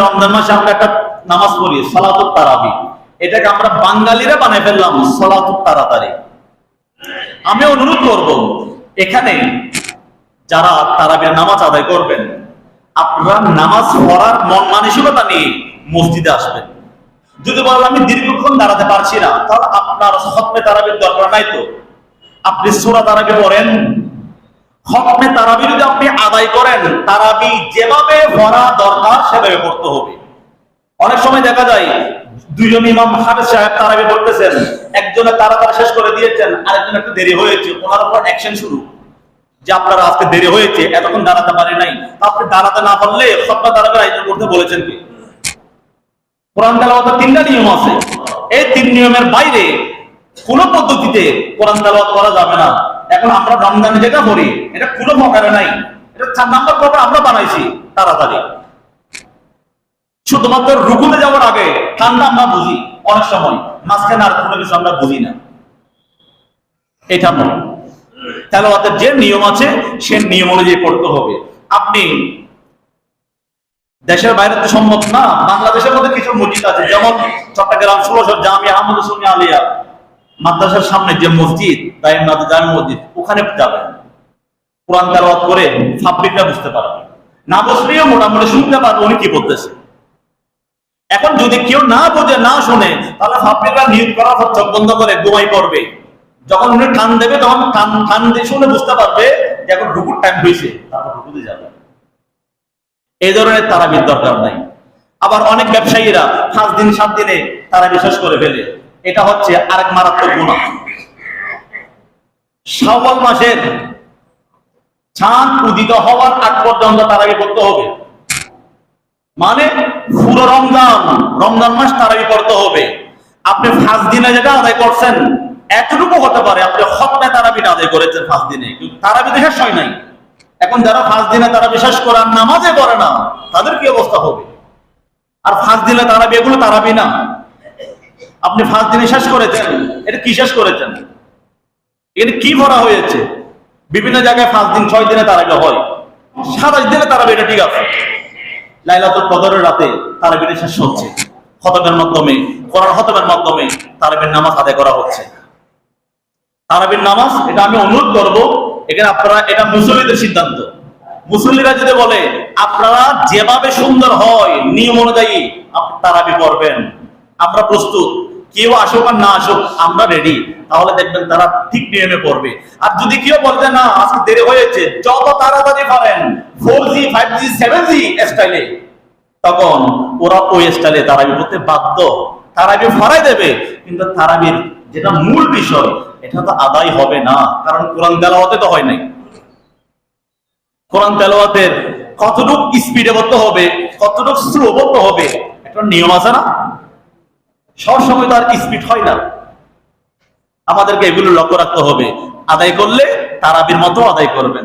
রমজান মাসে আমরা একটা নামাজ পড়ি সালাতুত তারাবি, এটাকে আমরা বাঙালিরা বানাই ফেললাম সালাতুত তাড়াতাড়ি। আমি অনুরোধ করব এখানে যারা তারাবির নামাজ আদায় করবেন, আপনারা নামাজ পড়ার মন মানসিকতা নিয়ে মসজিদে আসবেন। যদি বলেন আমি দীর্ঘক্ষণ দাঁড়াতে পারছি না, তাহলে আপনার খতমে তারাবির দরকার নাই। তো আপনি সূরা তারাবি পড়েন। খতমে তারাবি যদি আপনি আদায় করেন, তারাবি যেভাবে পড়া দরকার সেভাবে পড়তে হবে। অনেক সময় দেখা যায় দুইজন ইমাম হাফেজ সাহেব তারাবি পড়তেছেন, একজনে তাড়াতাড়ি শেষ করে দিয়েছেন, আরেকজন একটু দেরি হয়েছে, ওনার উপর অ্যাকশন শুরু যে আপনারা আজকে দেরি হয়েছে, এতক্ষণ দাঁড়াতে পারে নাই। আপনি দাঁড়াতে না পারলে খতমে তারাবির আয়োজন করতে বলেছেন কি? কোরআন তেলাওয়াতের 3টা নিয়ম আছে। এই 3 নিয়মের বাইরে কোন পদ্ধতিতে কোরআন তেলাওয়াত করা যাবে না। এখন আমরা রমজানে যেটা করি, এটা কোনো প্রকারে নাই। এটা 4 নাম্বার প্রকার আমরা বানাইছি তাড়াতাড়ি। শুধুমাত্র রুকুতে যাওয়ার আগে ঠান্ডা আমরা বুঝি, অনেক সময় মাঝখানে আর কোনো কিছু আমরা বুঝি না। এটা নয়, তেলাওয়াতের যে নিয়ম আছে সে নিয়ম অনুযায়ী পড়তে হবে। আপনি দেশের বাইরে তো সম্ভব না, বাংলাদেশের মধ্যে কিছু মসজিদ আছে, যেমন চট্টগ্রাম 16 জামিয়া আহমদ সুন্নি আলিয়া মাদ্রাসার সামনে যে মসজিদ জামি মসজিদ, ওখানে যাবেন। কোরআন তেলাওয়াত করে পাবলিকরা বুঝতে পারবে, না বুঝলেও মোটামুটি শুনতে পারবে উনি কি বলতেছে। এখন যদি কেউ না বোঝে না শুনে, তাহলে পাবলিকরা নিয়োগ করার পর চোখ বন্ধ করে ঘুমাই পড়বে। যখন উনি কান দেবে তখন কান দিয়ে শুনে বুঝতে পারবে যে এখন রুকুর টাইম হয়েছে, তারপর রুকুতে যাবে। এই ধরনের তারাবির দরকার নাই। আবার অনেক ব্যবসায়ীরা 5 দিন 7 দিনে তারাবি শেষ করে ফেলে, এটা হচ্ছে আরেক মারাত্মক গুনাহ। শাওয়াল মাসের চাঁদ উদিত হওয়ার আগ পর্যন্ত তারাবি পড়তে হবে। মানে পুরো রমজান মাস তারাবি পড়তে হবে। আপনি 5 দিনে যেটা আদায় করছেন, এতটুকু হতে পারে আপনি খতমে তারাবিটা আদায় করেছেন 5 দিনে, কিন্তু তারাবিতে শেষ হয় নাই। এখন যারা 5 দিনে তারা বিশ্বাস করার নামাজে পড়ে না, তাদের কি অবস্থা হবে? আর 5 দিনে তারাবি, এগুলো তারাবি না। আপনি 5 দিনে শেষ করেছেন, এটা কি শেষ করেছেন? এটা কি ভরা হয়েছে? বিভিন্ন জায়গায় 5 দিন 6 দিনে তারাবি হয়, 27 দিনে তারাবি, এটা ঠিক আছে। লাইলাতুল কদরের রাতে তারাবিটা শেষ হচ্ছে, খতমের মাধ্যমে, কোরআন খতমের মাধ্যমে তারাবির নামাজ আদায় করা হচ্ছে। তারাবির নামাজ, এটা আমি অনুরোধ করব, এখানে আপনারা, এটা মুসল্লিদের সিদ্ধান্ত। মুসল্লিরা যদি বলে আপনারা যেভাবে সুন্দর হয় নিয়ম অনুযায়ী আপনি তারাবি পড়বেন, আমরা প্রস্তুত। কেউ আসুক আর না আসুক, আমরা রেডি। তাহলে দেখবেন তারা ঠিক নিয়মে পড়বে। আর যদি কেউ বলতে না আজকে দেরি হয়েছে, যত তাড়াতাড়ি পারেন 4G 5G 7G স্টাইলে, তখন ওরা ওই স্টাইলে তারাবি পড়তে বাধ্য। তারাবি ফরাই দেবে, কিন্তু তারাবির যেটা মূল বিষয় এটা তো আদায় হবে না, কারণ কোরআন তেলাওয়াতে তো হয় নাই। কোরআন তেলাওয়াতের কতটুকু স্পিডে পড়তে হবে, কতটুকু স্লো পড়তে হবে, একটা নিয়ম আছে না? সব সময় তো আর স্পিড হয় না। আমাদেরকে এগুলো লক্ষ্য রাখতে হবে। আদায় করলে তারাবির মতো আদায় করবেন।